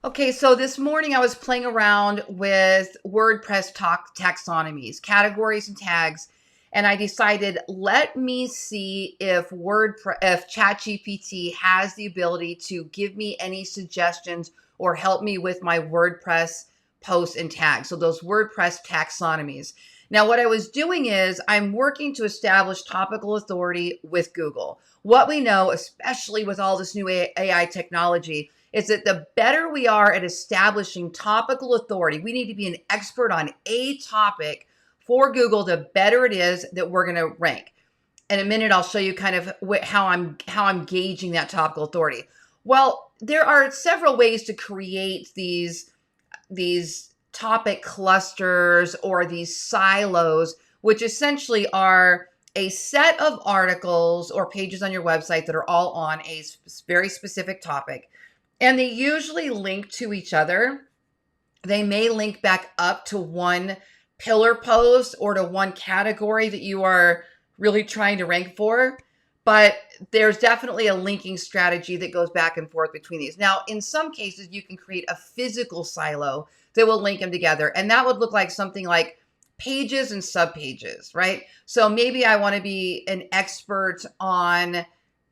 Okay, so this morning I was playing around with WordPress taxonomies, categories and tags, and I decided let me see if ChatGPT has the ability to give me any suggestions or help me with my WordPress posts and tags. So those WordPress taxonomies. Now, what I was doing is I'm working to establish topical authority with Google. What we know, especially with all this new AI technology, is that the better we are at establishing topical authority, we need to be an expert on a topic for Google, the better it is that we're going to rank. In a minute, I'll show you kind of how I'm gauging that topical authority. Well, there are several ways to create these topic clusters or these silos, which essentially are a set of articles or pages on your website that are all on a very specific topic. And they usually link to each other. They may link back up to one pillar post or to one category that you are really trying to rank for. But there's definitely a linking strategy that goes back and forth between these. Now, in some cases, you can create a physical silo that will link them together. And that would look like something like pages and subpages, right? So maybe I want to be an expert on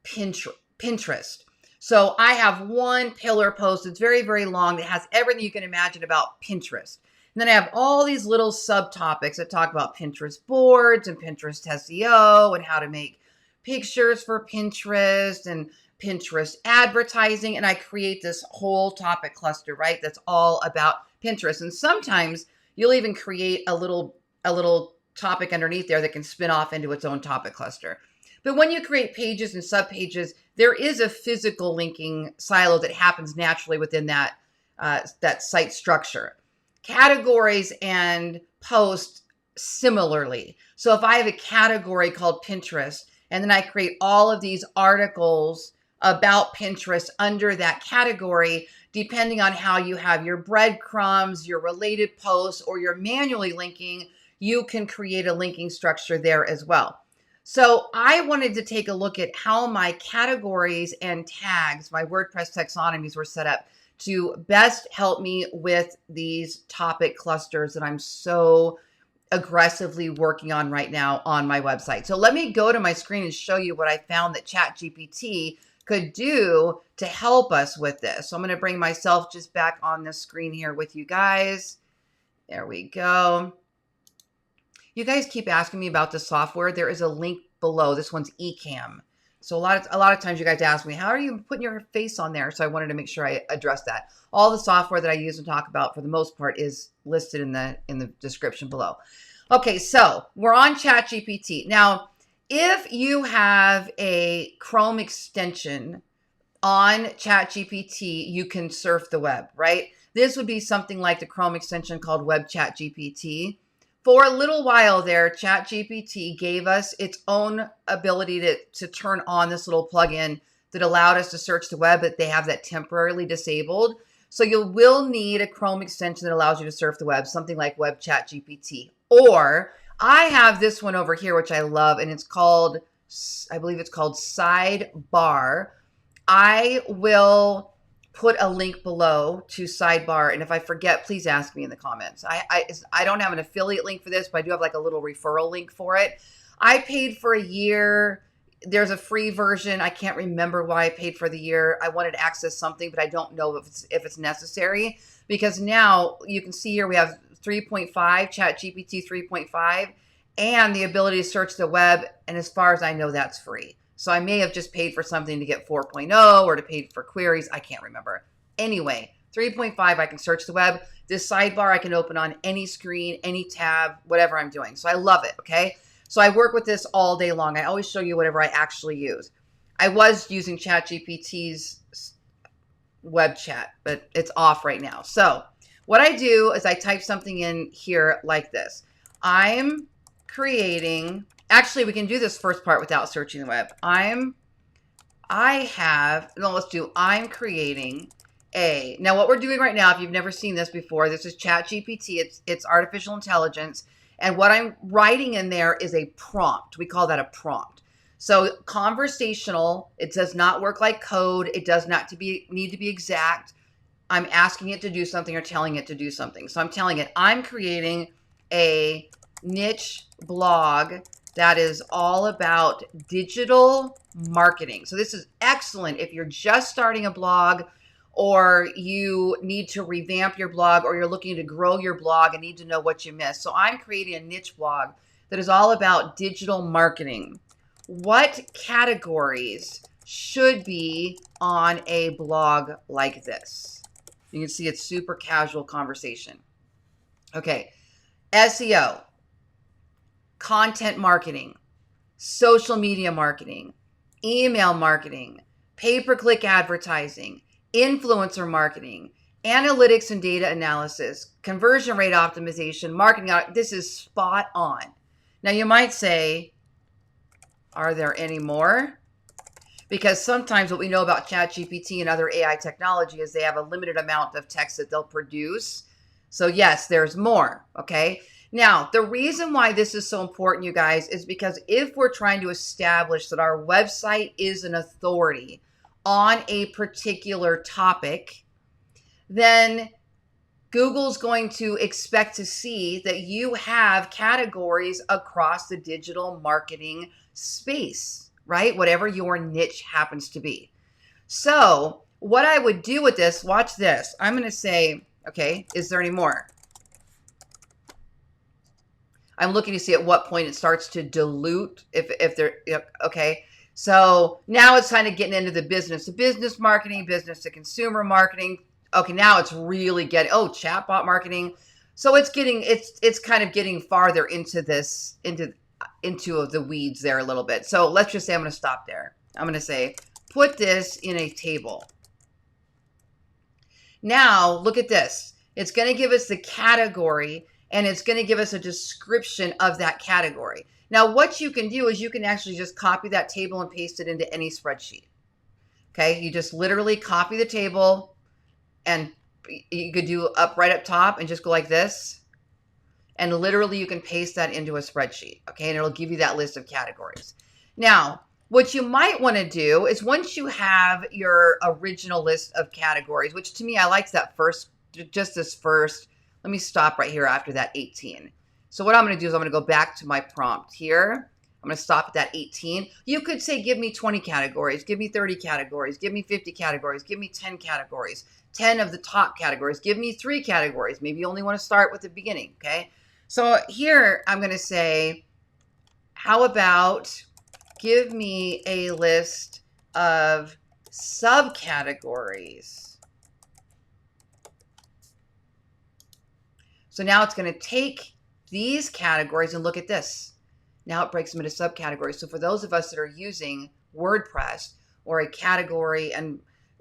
Pinterest. So I have one pillar post that's very, very long that has everything you can imagine about Pinterest. And then I have all these little subtopics that talk about Pinterest boards and Pinterest SEO and how to make pictures for Pinterest and Pinterest advertising. And I create this whole topic cluster, right? That's all about Pinterest. And sometimes you'll even create a little topic underneath there that can spin off into its own topic cluster. But when you create pages and subpages, there is a physical linking silo that happens naturally within that site structure. Categories and posts similarly. So if I have a category called Pinterest, and then I create all of these articles about Pinterest under that category, depending on how you have your breadcrumbs, your related posts, or you're manually linking, you can create a linking structure there as well. So I wanted to take a look at how my categories and tags, my WordPress taxonomies were set up to best help me with these topic clusters that I'm so aggressively working on right now on my website. So let me go to my screen and show you what I found that ChatGPT could do to help us with this. So I'm going to bring myself just back on the screen here with you guys. There we go. You guys keep asking me about the software. There is a link below. This one's Ecamm. So a lot of times you guys ask me, how are you putting your face on there? So I wanted to make sure I address that. All the software that I use and talk about for the most part is listed in the description below. Okay, so we're on ChatGPT. Now, if you have a Chrome extension on ChatGPT, you can surf the web, right? This would be something like the Chrome extension called Web ChatGPT. For a little while there, ChatGPT gave us its own ability to turn on this little plugin that allowed us to search the web, but they have that temporarily disabled. So you will need a Chrome extension that allows you to surf the web, something like Web ChatGPT. Or I have this one over here, which I love, and it's called, I believe it's called Sidebar. I will put a link below to Sidebar, and if I forget, please ask me in the comments. I don't have an affiliate link for this, but I do have like a little referral link for it. I paid for a year. There's a free version. I can't remember why I paid for the year. I wanted to access something, but I don't know if it's necessary, because now you can see here we have 3.5, ChatGPT 3.5, and the ability to search the web. And as far as I know, that's free. So I may have just paid for something to get 4.0 or to pay for queries. I can't remember. Anyway, 3.5, I can search the web. This sidebar I can open on any screen, any tab, whatever I'm doing. So I love it, okay? So I work with this all day long. I always show you whatever I actually use. I was using ChatGPT's web chat, but it's off right now. So what I do is I type something in here like this. I'm creating... Actually, we can do this first part without searching the web. I'm creating a... Now, what we're doing right now, if you've never seen this before, this is ChatGPT. It's artificial intelligence. And what I'm writing in there is a prompt. We call that a prompt. So conversational, it does not work like code. It does not need to be exact. I'm asking it to do something or telling it to do something. So I'm telling it, I'm creating a niche blog that is all about digital marketing. So this is excellent if you're just starting a blog, or you need to revamp your blog, or you're looking to grow your blog and need to know what you missed. So I'm creating a niche blog that is all about digital marketing. What categories should be on a blog like this? You can see it's super casual conversation. Okay, SEO, content marketing, social media marketing, email marketing, pay-per-click advertising, influencer marketing, analytics and data analysis, conversion rate optimization, marketing. This is spot on. Now you might say, are there any more? Because sometimes what we know about ChatGPT and other AI technology is they have a limited amount of text that they'll produce. So yes, there's more, okay? Now, the reason why this is so important, you guys, is because if we're trying to establish that our website is an authority on a particular topic, then Google's going to expect to see that you have categories across the digital marketing space, right? Whatever your niche happens to be. So what I would do with this, watch this. I'm going to say, okay, is there any more? I'm looking to see at what point it starts to dilute. If there, okay. So now it's kind of getting into the business to business marketing, business to consumer marketing. Okay, now it's really getting, chatbot marketing. So it's kind of getting farther into this, into the weeds there a little bit. So let's just say I'm going to stop there. I'm going to say, put this in a table. Now look at this. It's going to give us the category, and it's going to give us a description of that category. Now what you can do is you can actually just copy that table and paste it into any spreadsheet. Okay, you just literally copy the table, and you could do right up top and just go like this. And literally you can paste that into a spreadsheet. Okay, and it'll give you that list of categories. Now, what you might want to do is once you have your original list of categories, which to me, I liked that first, just this first, let me stop right here after that 18. So what I'm going to do is I'm going to go back to my prompt here. I'm going to stop at that 18. You could say, give me 20 categories, give me 30 categories, give me 50 categories, give me 10 categories, 10 of the top categories, give me 3 categories. Maybe you only want to start with the beginning, okay? So here I'm going to say, how about give me a list of subcategories. So now it's going to take these categories and look at this. Now it breaks them into subcategories. So for those of us that are using WordPress, or a category and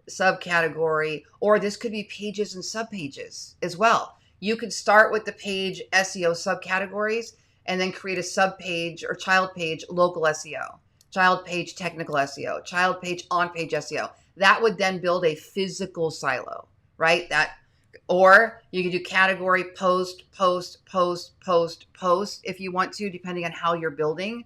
subcategory, or this could be pages and subpages as well. You could start with the page SEO subcategories and then create a subpage or child page local SEO, child page technical SEO, child page on-page SEO. That would then build a physical silo, right? Or you could do category post, post, post, post, post if you want to, depending on how you're building.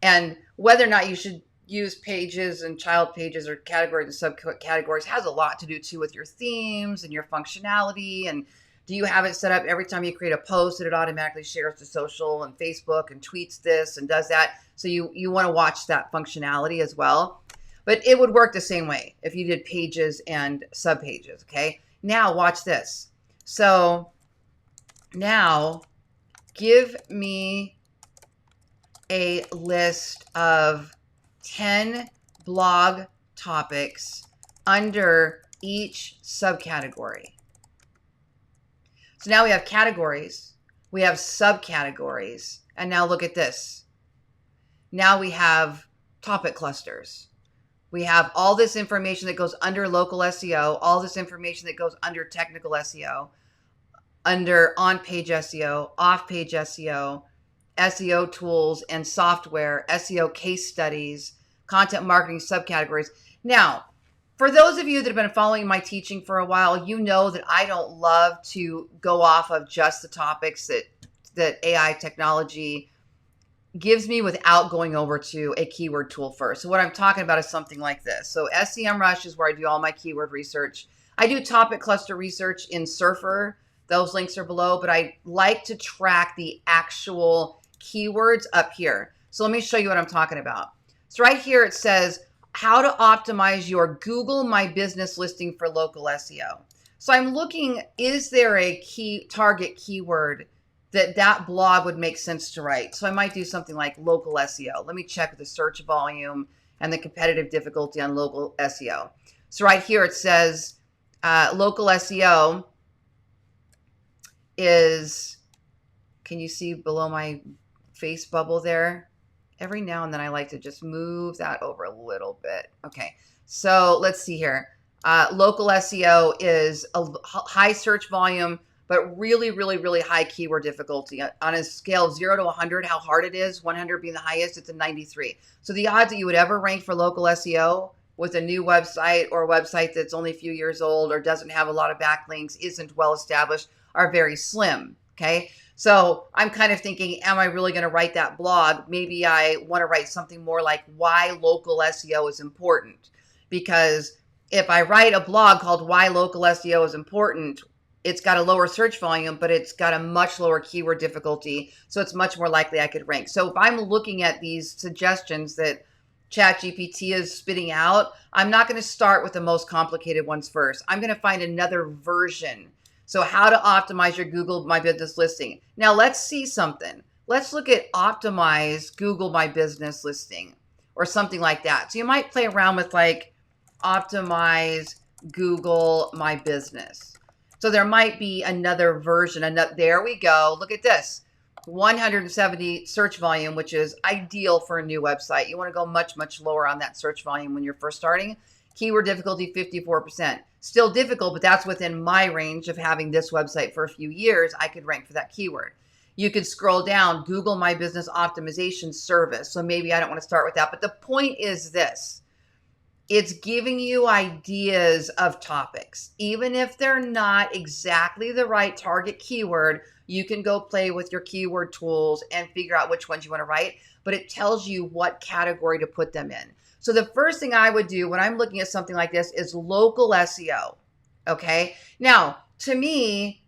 And whether or not you should use pages and child pages or categories and subcategories has a lot to do too with your themes and your functionality. And do you have it set up every time you create a post that it automatically shares to social and Facebook and tweets this and does that? So you want to watch that functionality as well. But it would work the same way if you did pages and subpages, okay? Now watch this. So now give me a list of 10 blog topics under each subcategory. So now we have categories, we have subcategories, and now look at this. Now we have topic clusters. We have all this information that goes under local SEO, all this information that goes under technical SEO, under on-page SEO, off-page SEO, SEO tools and software, SEO case studies, content marketing subcategories. Now, for those of you that have been following my teaching for a while, you know that I don't love to go off of just the topics that AI technology gives me without going over to a keyword tool first. So what I'm talking about is something like this. So SEMrush is where I do all my keyword research. I do topic cluster research in Surfer. Those links are below, but I like to track the actual keywords up here. So let me show you what I'm talking about. So right here it says how to optimize your Google My Business listing for local SEO. So I'm looking, is there a key target keyword that blog would make sense to write? So I might do something like local SEO. Let me check the search volume and the competitive difficulty on local SEO. So right here it says local SEO is, can you see below my face bubble there? Every now and then I like to just move that over a little bit. Okay, so let's see here. Local SEO is a high search volume, but really, really, really high keyword difficulty. On a scale of 0 to 100, how hard it is, 100 being the highest, it's a 93. So the odds that you would ever rank for local SEO with a new website or a website that's only a few years old or doesn't have a lot of backlinks, isn't well established, are very slim, okay? So I'm kind of thinking, am I really going to write that blog? Maybe I want to write something more like why local SEO is important. Because if I write a blog called why local SEO is important, it's got a lower search volume, but it's got a much lower keyword difficulty. So it's much more likely I could rank. So if I'm looking at these suggestions that ChatGPT is spitting out, I'm not going to start with the most complicated ones first. I'm going to find another version. So how to optimize your Google My Business listing. Now let's see something. Let's look at optimize Google My Business listing or something like that. So you might play around with like optimize Google My Business. So there might be another version. There we go. Look at this. 170 search volume, which is ideal for a new website. You want to go much, much lower on that search volume when you're first starting. Keyword difficulty, 54%. Still difficult, but that's within my range of having this website for a few years. I could rank for that keyword. You could scroll down, Google My Business Optimization Service. So maybe I don't want to start with that. But the point is this. It's giving you ideas of topics. Even if they're not exactly the right target keyword, you can go play with your keyword tools and figure out which ones you want to write. But it tells you what category to put them in. So the first thing I would do when I'm looking at something like this is local SEO. Okay. Now, to me,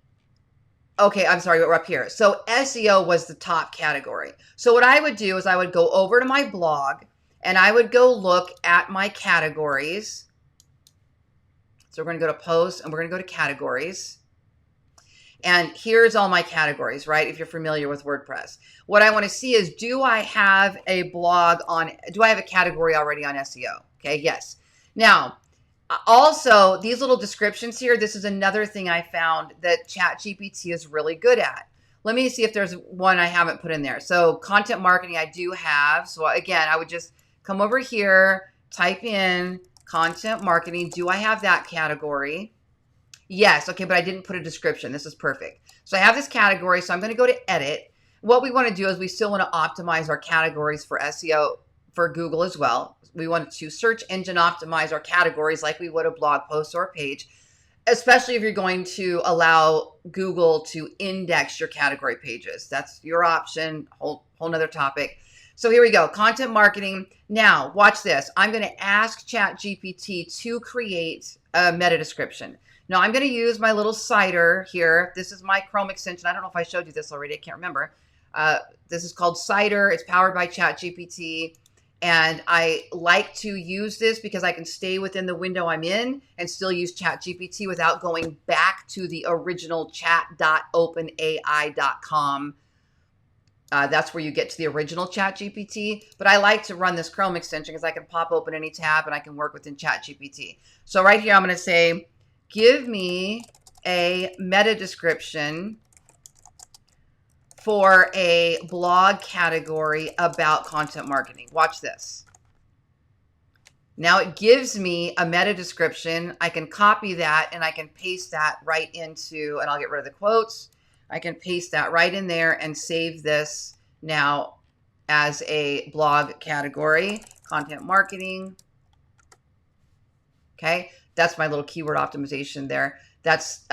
okay, I'm sorry, we're up here. So SEO was the top category. So what I would do is I would go over to my blog and I would go look at my categories. So we're going to go to posts and we're going to go to categories. And here's all my categories, right? If you're familiar with WordPress. What I want to see is, do I have a blog on, do I have a category already on SEO? Okay, yes. Now, also, these little descriptions here, this is another thing I found that ChatGPT is really good at. Let me see if there's one I haven't put in there. So content marketing I do have. So again, I would just come over here, type in content marketing. Do I have that category? Yes. Okay, but I didn't put a description. This is perfect. So I have this category. So I'm going to go to edit. What we want to do is we still want to optimize our categories for SEO for Google as well. We want to search engine optimize our categories like we would a blog post or a page, especially if you're going to allow Google to index your category pages. That's your option, whole nother topic. So here we go, content marketing. Now, watch this. I'm going to ask ChatGPT to create a meta description. Now, I'm going to use my little cider here. This is my Chrome extension. I don't know if I showed you this already. I can't remember. This is called Cider. It's powered by ChatGPT. And I like to use this because I can stay within the window I'm in and still use ChatGPT without going back to the original chat.openai.com. That's where you get to the original ChatGPT. But I like to run this Chrome extension because I can pop open any tab and I can work within ChatGPT. So right here, I'm going to say, give me a meta description for a blog category about content marketing. Watch this. Now it gives me a meta description. I can copy that and I can paste that right into, and I'll get rid of the quotes. I can paste that right in there and save this now as a blog category, content marketing. Okay, that's my little keyword optimization there. That's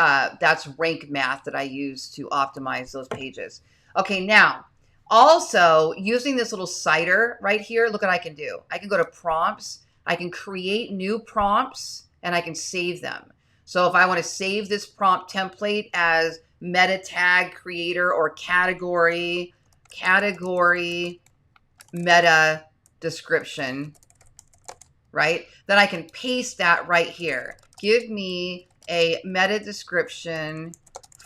rank math that I use to optimize those pages. Okay, now, also using this little cider right here, look what I can do. I can go to prompts. I can create new prompts and I can save them. So if I want to save this prompt template as meta tag creator or category meta description, right? Then I can paste that right here. Give me a meta description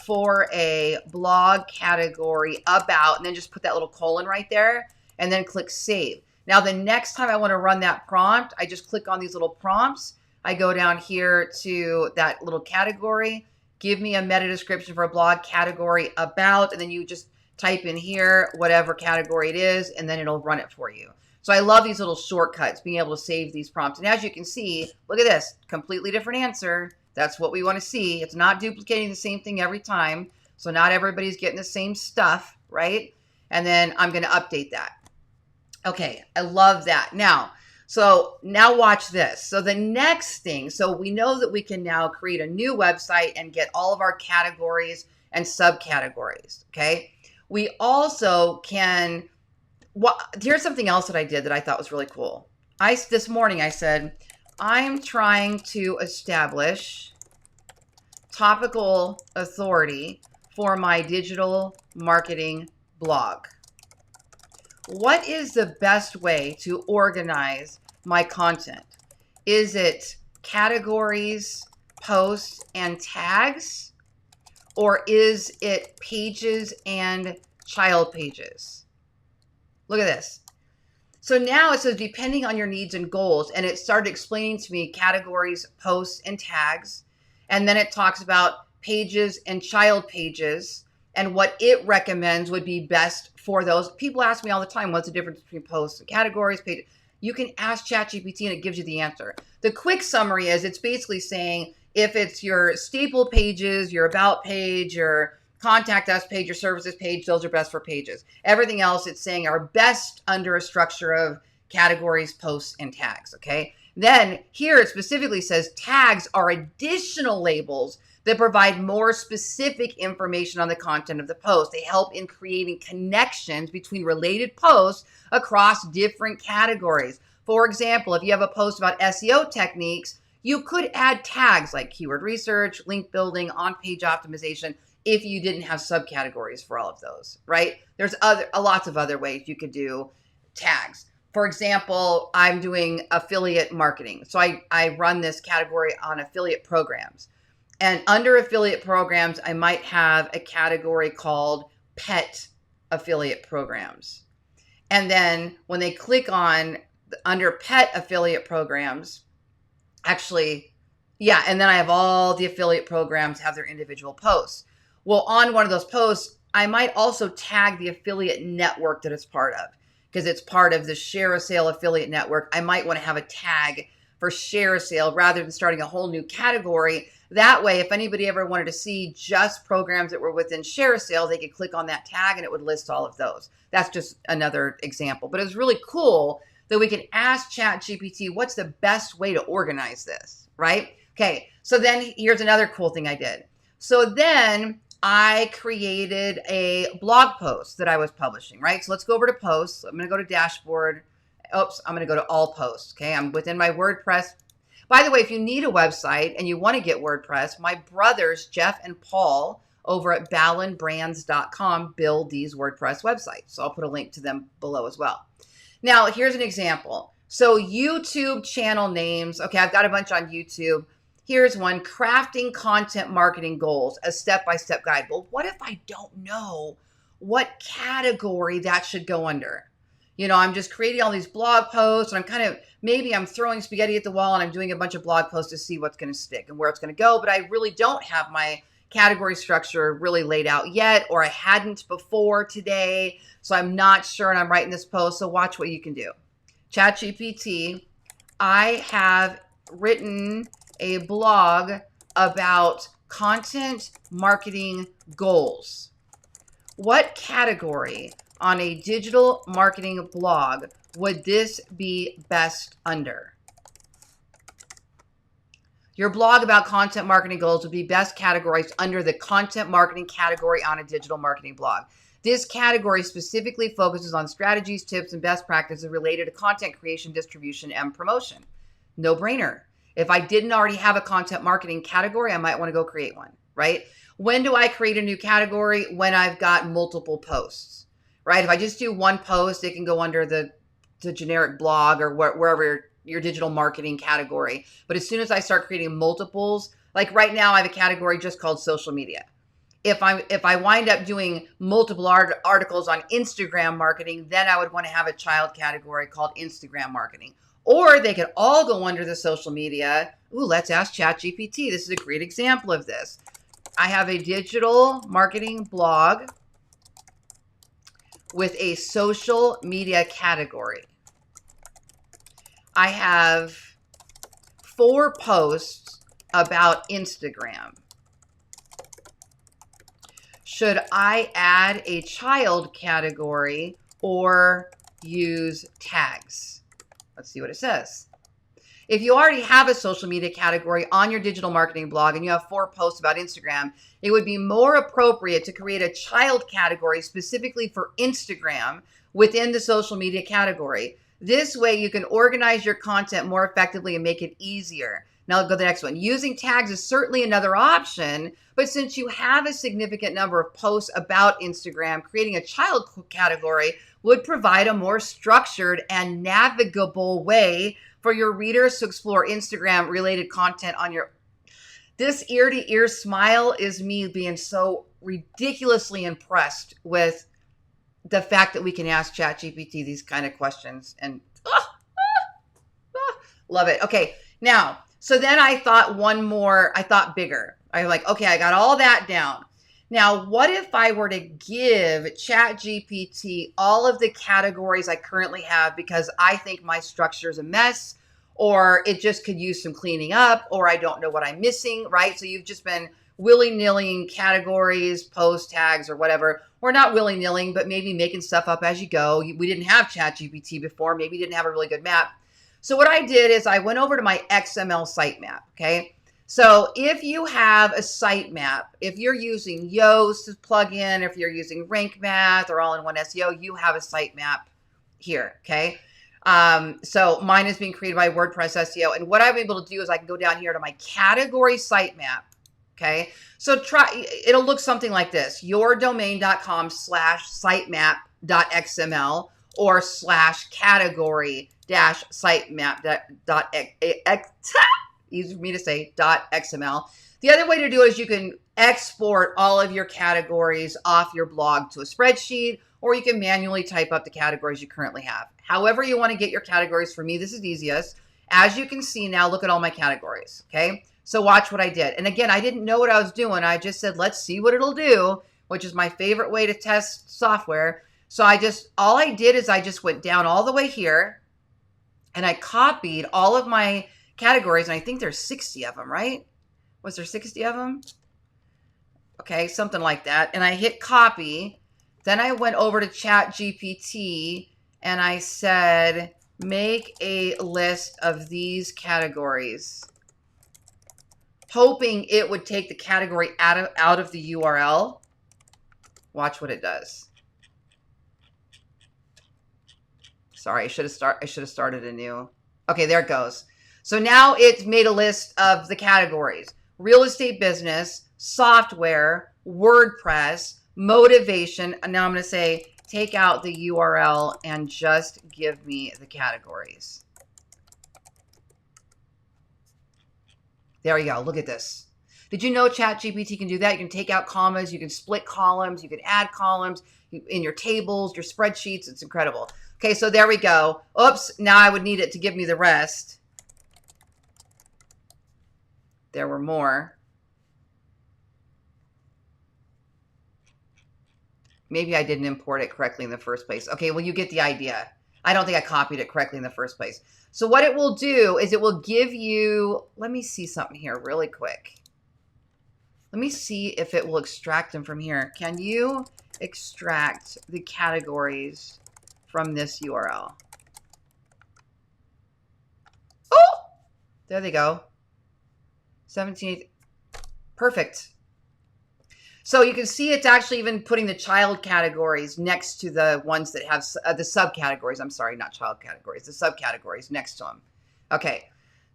for a blog category about, and then just put that little colon right there and then click save. Now, the next time I want to run that prompt, I just click on these little prompts. I go down here to that little category, give me a meta description for a blog category about, and then you just type in here whatever category it is, and then it'll run it for you. So I love these little shortcuts, being able to save these prompts. And as you can see, look at this, completely different answer. That's what we want to see. It's not duplicating the same thing every time. So not everybody's getting the same stuff, right? And then I'm going to update that. Okay, I love that. Now watch this. So the next thing, so we know that we can now create a new website and get all of our categories and subcategories, okay? We also can, here's something else that I did that I thought was really cool. This morning I said, I'm trying to establish topical authority for my digital marketing blog. What is the best way to organize my content? Is it categories, posts, and tags? Or is it pages and child pages? Look at this. So now it says, depending on your needs and goals, and it started explaining to me categories, posts, and tags. And then it talks about pages and child pages and what it recommends would be best for those. People ask me all the time, what's the difference between posts and categories, pages? You can ask ChatGPT and it gives you the answer. The quick summary is it's basically saying if it's your staple pages, your about page, your contact us page, your services page, those are best for pages. Everything else it's saying are best under a structure of categories, posts, and tags, okay? Then here it specifically says tags are additional labels that provide more specific information on the content of the post. They help in creating connections between related posts across different categories. For example, if you have a post about SEO techniques, you could add tags like keyword research, link building, on-page optimization, if you didn't have subcategories for all of those, right? There's lots of other ways you could do tags. For example, I'm doing affiliate marketing. So I run this category on affiliate programs. And under affiliate programs, I might have a category called pet affiliate programs. And then when they click on under pet affiliate programs, and then I have all the affiliate programs have their individual posts. Well, on one of those posts, I might also tag the affiliate network that it's part of, because it's part of the Share a Sale affiliate network. I might want to have a tag for Share a Sale rather than starting a whole new category. That way, if anybody ever wanted to see just programs that were within Share a Sale, they could click on that tag and it would list all of those. That's just another example. But it's really cool that we can ask ChatGPT, what's the best way to organize this, right? Okay, so then here's another cool thing I did. So then I created a blog post that I was publishing, right? So let's go over to posts. I'm going to go to dashboard. Oops, I'm going to go to all posts. Okay, I'm within my WordPress. By the way, if you need a website and you want to get WordPress, my brothers, Jeff and Paul, over at ballenbrands.com build these WordPress websites. So I'll put a link to them below as well. Now, here's an example. So YouTube channel names. Okay, I've got a bunch on YouTube. Here's one, crafting content marketing goals, a step-by-step guide. Well, what if I don't know what category that should go under? You know, I'm just creating all these blog posts and maybe I'm throwing spaghetti at the wall and I'm doing a bunch of blog posts to see what's going to stick and where it's going to go, but I really don't have my category structure really laid out yet, or I hadn't before today, so I'm not sure and I'm writing this post, so watch what you can do. ChatGPT, I have written a blog about content marketing goals. What category on a digital marketing blog would this be best under? Your blog about content marketing goals would be best categorized under the content marketing category on a digital marketing blog. This category specifically focuses on strategies, tips, and best practices related to content creation, distribution, and promotion. No brainer. If I didn't already have a content marketing category, I might want to go create one, right? When do I create a new category? When I've got multiple posts, right? If I just do one post, it can go under the generic blog or wherever your digital marketing category. But as soon as I start creating multiples, like right now, I have a category just called social media. If I wind up doing multiple articles on Instagram marketing, then I would want to have a child category called Instagram marketing. Or they could all go under the social media. Ooh, let's ask ChatGPT. This is a great example of this. I have a digital marketing blog with a social media category. I have 4 posts about Instagram. Should I add a child category or use tags? Let's see what it says. If you already have a social media category on your digital marketing blog and you have 4 posts about Instagram, it would be more appropriate to create a child category specifically for Instagram within the social media category. This way you can organize your content more effectively and make it easier. Now I'll go to the next one. Using tags is certainly another option, but since you have a significant number of posts about Instagram, creating a child category would provide a more structured and navigable way for your readers to explore Instagram related content on your... This ear to ear smile is me being so ridiculously impressed with the fact that we can ask ChatGPT these kind of questions and love it. Okay. Now, so then I thought I thought bigger. I was like, okay, I got all that down. Now, what if I were to give ChatGPT all of the categories I currently have because I think my structure is a mess, or it just could use some cleaning up, or I don't know what I'm missing, right? So you've just been willy-nilly categories, post tags, or whatever. Or not willy-nilly, but maybe making stuff up as you go. We didn't have ChatGPT before. Maybe you didn't have a really good map. So what I did is I went over to my XML sitemap, okay? So if you have a sitemap, if you're using Yoast plugin, if you're using Rank Math or All-in-One SEO, you have a sitemap here, okay? So mine is being created by WordPress SEO. And what I'm able to do is I can go down here to my category sitemap, okay? So it'll look something like this, yourdomain.com/sitemap.xml or /category-sitemap.x, easy for me to say, .xml. The other way to do it is you can export all of your categories off your blog to a spreadsheet, or you can manually type up the categories you currently have. However you want to get your categories, for me, this is easiest. As you can see now, look at all my categories, okay? So watch what I did. And again, I didn't know what I was doing. I just said, let's see what it'll do, which is my favorite way to test software. So all I did is I just went down all the way here and I copied all of my categories. And I think there's 60 of them, right? Was there 60 of them? Okay, something like that. And I hit copy. Then I went over to ChatGPT and I said, make a list of these categories, hoping it would take the category out of the URL. Watch what it does. Sorry, I should have started anew. Okay, there it goes. So now it's made a list of the categories: real estate business, software, WordPress, motivation. And now I'm going to say, take out the URL and just give me the categories. There you go. Look at this. Did you know ChatGPT can do that? You can take out commas, you can split columns, you can add columns in your tables, your spreadsheets. It's incredible. Okay, so there we go. Oops, now I would need it to give me the rest. There were more. Maybe I didn't import it correctly in the first place. Okay, well, you get the idea. I don't think I copied it correctly in the first place. So what it will do is it will give you, let me see something here really quick. Let me see if it will extract them from here. Can you extract the categories from this URL? Oh, there they go. 17th. Perfect. So you can see it's actually even putting the child categories next to the ones that have the subcategories. I'm sorry, not child categories, the subcategories next to them. Okay.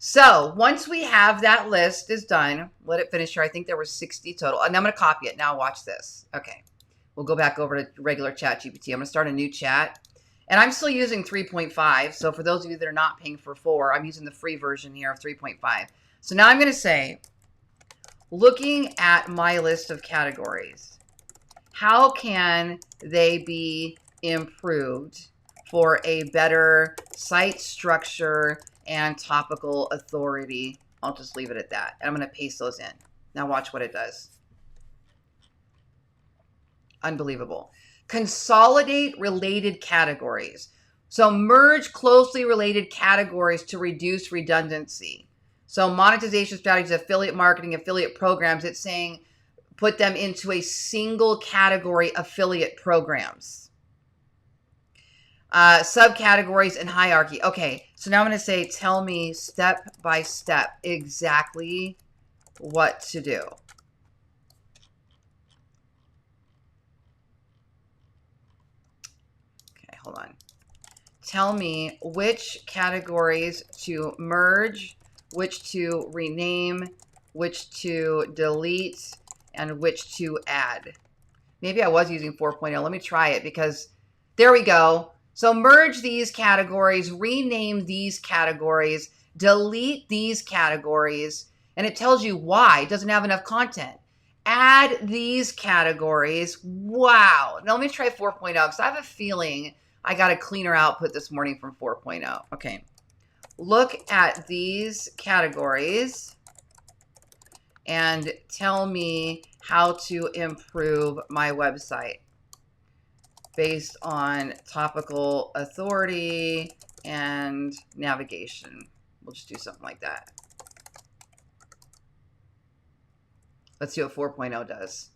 So once we have that list is done, let it finish here. I think there were 60 total. And I'm going to copy it. Now watch this. Okay. We'll go back over to regular ChatGPT. I'm going to start a new chat. And I'm still using 3.5. So for those of you that are not paying for 4, I'm using the free version here of 3.5. So now I'm going to say, looking at my list of categories, how can they be improved for a better site structure and topical authority? I'll just leave it at that. And I'm going to paste those in. Now watch what it does. Unbelievable. Consolidate related categories. So merge closely related categories to reduce redundancy. So monetization strategies, affiliate marketing, affiliate programs, it's saying put them into a single category affiliate programs. Subcategories and hierarchy. Okay, so now I'm going to say, tell me step by step exactly what to do. Okay, hold on. Tell me which categories to merge, which to rename, which to delete, and which to add. Maybe I was using 4.0. Let me try it because there we go. So merge these categories, rename these categories, delete these categories, and it tells you why. It doesn't have enough content. Add these categories. Wow. Now let me try 4.0 because I have a feeling I got a cleaner output this morning from 4.0. Okay. Look at these categories and tell me how to improve my website based on topical authority and navigation. We'll just do something like that. Let's see what 4.0 does.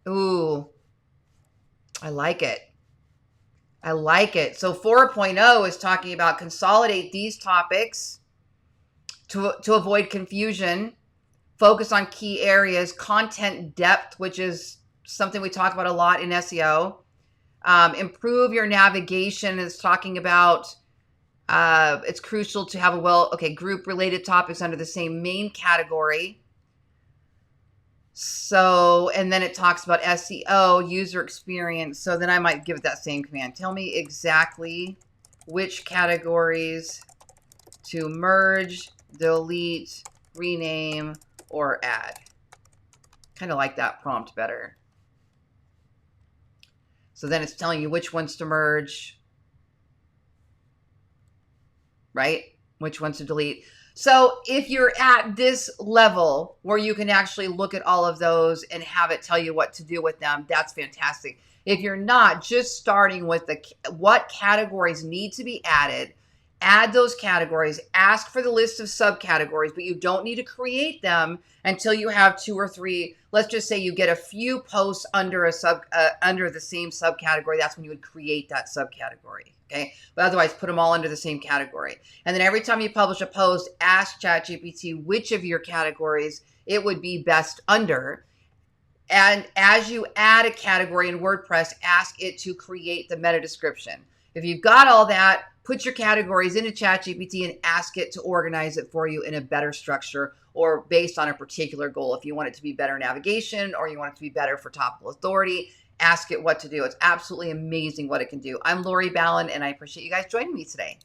Ooh, I like it. I like it. So 4.0 is talking about consolidate these topics to avoid confusion, focus on key areas, content depth, which is something we talk about a lot in SEO. Improve your navigation is talking about it's crucial to have a group related topics under the same main category. So, and then it talks about SEO, user experience. So then I might give it that same command. Tell me exactly which categories to merge, delete, rename, or add. Kind of like that prompt better. So then it's telling you which ones to merge, right? Which ones to delete. So if you're at this level where you can actually look at all of those and have it tell you what to do with them, that's fantastic. If you're not, just starting with what categories need to be added, add those categories, ask for the list of subcategories, but you don't need to create them until you have 2 or 3. Let's just say you get a few posts under under the same subcategory. That's when you would create that subcategory. Okay, but otherwise put them all under the same category. And then every time you publish a post, ask ChatGPT which of your categories it would be best under. And as you add a category in WordPress, ask it to create the meta description. If you've got all that, put your categories into ChatGPT and ask it to organize it for you in a better structure or based on a particular goal. If you want it to be better navigation or you want it to be better for topical authority, ask it what to do. It's absolutely amazing what it can do. I'm Lori Ballen, and I appreciate you guys joining me today.